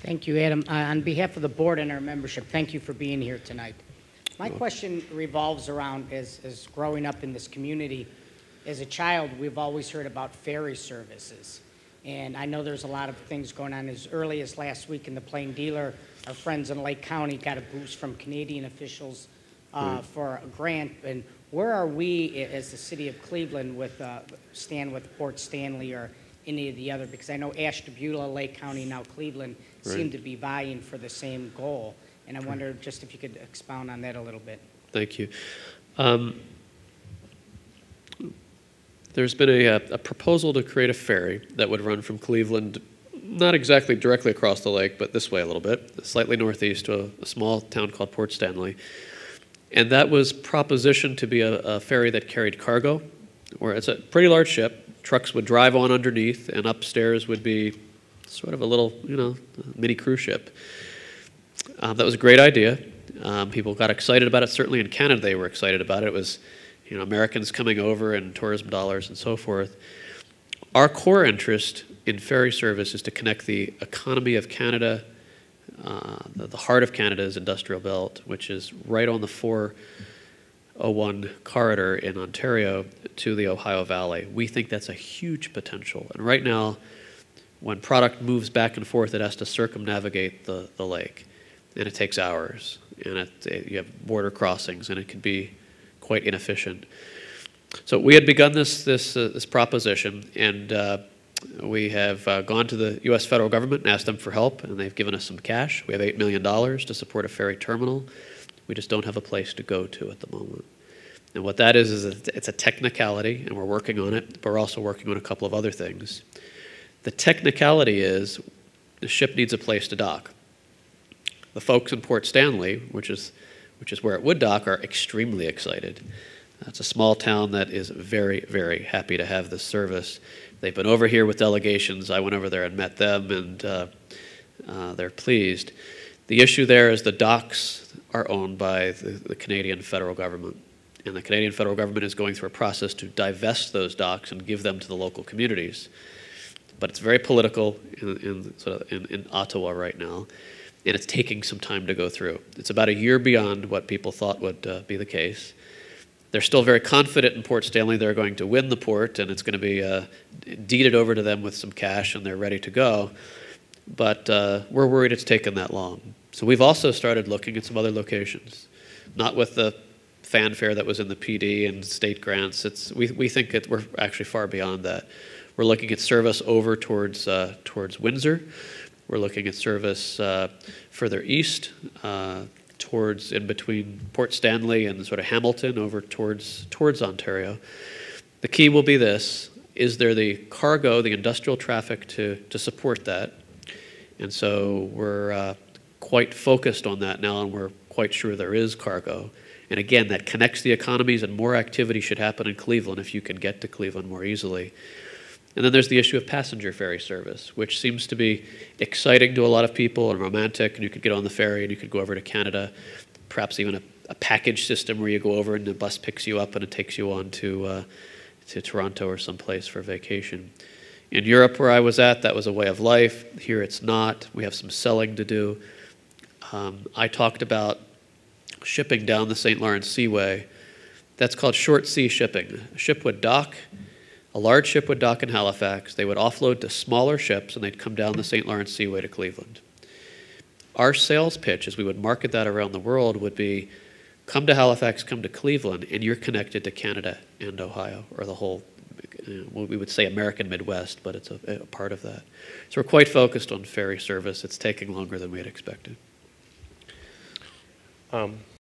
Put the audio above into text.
Thank you, Adam. On behalf of the board and our membership, thank you for being here tonight. My question revolves around, as growing up in this community, as a child, we've always heard about ferry services. And I know there's a lot of things going on. As early as last week in the Plain Dealer, our friends in Lake County got a boost from Canadian officials for a grant. And where are we as the city of Cleveland with stand with Port Stanley or any of the other? Because I know Ashtabula, Lake County, now Cleveland seem to be vying for the same goal. And I wonder just if you could expound on that a little bit. Thank you. There's been a proposal to create a ferry that would run from Cleveland, not exactly directly across the lake, but this way a little bit, slightly northeast to a small town called Port Stanley. And that was propositioned to be a ferry that carried cargo, where it's a pretty large ship. Trucks would drive on underneath, and upstairs would be sort of a little, mini cruise ship. That was a great idea. People got excited about it. Certainly in Canada, they were excited about it. It was, Americans coming over and tourism dollars and so forth. Our core interest in ferry service is to connect the economy of Canada. The heart of Canada's industrial belt, which is right on the 401 corridor in Ontario to the Ohio Valley. We think that's a huge potential. And right now, when product moves back and forth, it has to circumnavigate the lake. And it takes hours. And you have border crossings, and it can be quite inefficient. So we had begun this proposition, and we have gone to the U.S. federal government and asked them for help, and they've given us some cash. We have $8 million to support a ferry terminal. We just don't have a place to go to at the moment. And what that is it's a technicality, and we're working on it, but we're also working on a couple of other things. The technicality is the ship needs a place to dock. The folks in Port Stanley, which is where it would dock, are extremely excited. It's a small town that is very, very happy to have this service. They've been over here with delegations. I went over there and met them, and they're pleased. The issue there is the docks are owned by the Canadian federal government, and the Canadian federal government is going through a process to divest those docks and give them to the local communities. But it's very political in Ottawa right now, and it's taking some time to go through. It's about a year beyond what people thought would be the case. They're still very confident in Port Stanley. They're going to win the port, and it's going to be deeded over to them with some cash, and they're ready to go. But we're worried it's taken that long. So we've also started looking at some other locations, not with the fanfare that was in the PD and state grants. We think we're actually far beyond that. We're looking at service over towards Windsor. We're looking at service further east, towards in between Port Stanley and sort of Hamilton over towards Ontario. The key will be this: is there the cargo, the industrial traffic to support that? And so we're quite focused on that now, and we're quite sure there is cargo. And again, that connects the economies, and more activity should happen in Cleveland if you can get to Cleveland more easily. And then there's the issue of passenger ferry service, which seems to be exciting to a lot of people and romantic, and you could get on the ferry and you could go over to Canada, perhaps even a package system where you go over and the bus picks you up and it takes you on to Toronto or someplace for vacation. In Europe, where I was at, that was a way of life. Here it's not. We have some selling to do. I talked about shipping down the St. Lawrence Seaway. That's called short sea shipping. A large ship would dock in Halifax. They would offload to smaller ships, and they'd come down the St. Lawrence Seaway to Cleveland. Our sales pitch, as we would market that around the world, would be, come to Halifax, come to Cleveland, and you're connected to Canada and Ohio, or the whole, we would say American Midwest, but it's a part of that. So we're quite focused on ferry service. It's taking longer than we had expected.